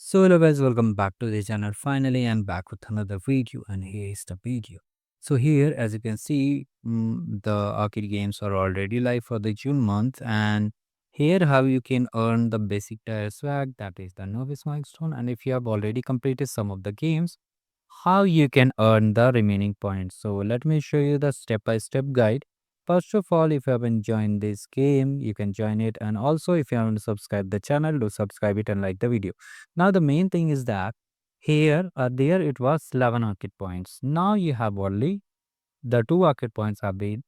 So hello guys, welcome back to the channel. Finally, I'm back with another video, and here is the video. So here, as you can see, the arcade games are already live for the June month, and here how you can earn the basic tier swag, that is the novice milestone. And if you have already completed some of the games, how you can earn the remaining points. So let me show you the step-by-step guide. First of all, if you haven't joined this game, you can join it. And also, if you haven't subscribed the channel, do subscribe it and like the video. Now, the main thing is that here, there it was 11 arcade points. Now you have only the 2 arcade points have been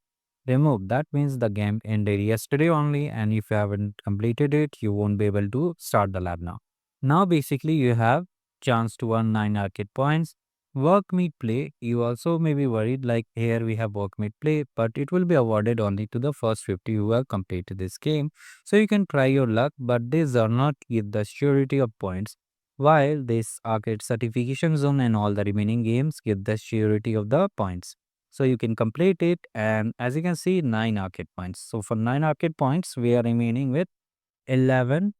removed. That means the game ended yesterday only. And if you haven't completed it, you won't be able to start the lab now. Now, basically, you have chance to earn 9 arcade points. Work meet play. You also may be worried like here we have work meet play, but it will be awarded only to the first 50 who have completed this game. So you can try your luck, but these are not give the surety of points. While this arcade certification zone and all the remaining games give the surety of the points. So you can complete it, and as you can see, 9 arcade points. So for 9 arcade points, we are remaining with 11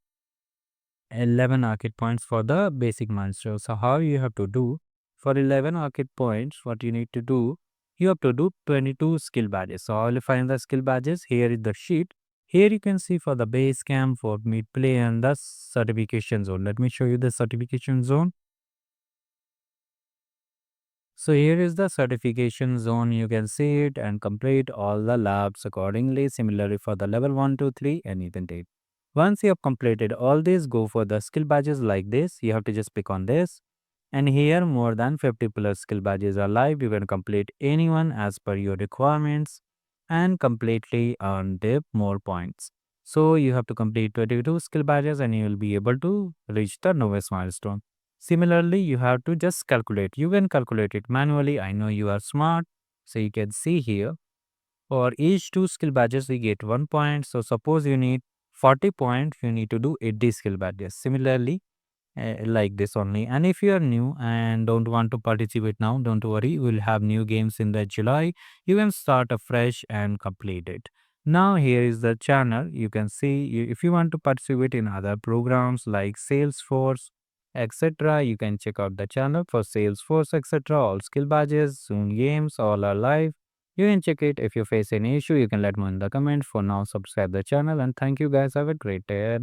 11 arcade points for the basic monster. So how you have to do for 11 arcade points, what you need to do, you have to do 22 skill badges. So how will you find the skill badges? Here is the sheet. Here you can see for the base camp, for mid play, and the certification zone. Let me show you the certification zone. So here is the certification zone. You can see it and complete all the labs accordingly. Similarly for the level 1, 2, 3 and even 8. Once you have completed all these, go for the skill badges like this. You have to just pick on this. And here more than 50 plus skill badges are live. You can complete anyone as per your requirements and completely earn the more points. So you have to complete 22 skill badges and you will be able to reach the novice milestone. Similarly, you have to just calculate. You can calculate it manually. I know you are smart. So you can see here for each 2 skill badges, we get 1 point. So suppose you need 40 points, you need to do 80 skill badges. Similarly, like this only. And if you are new and don't want to participate now, don't worry. We'll have new games in the July. You can start afresh and complete it. Now here is the channel. You can see if you want to participate in other programs like Salesforce, etc. You can check out the channel for Salesforce, etc. All skill badges, soon games, all are live. You can check it. If you face any issue, you can let me know in the comment. For now, subscribe the channel and thank you guys. Have a great day.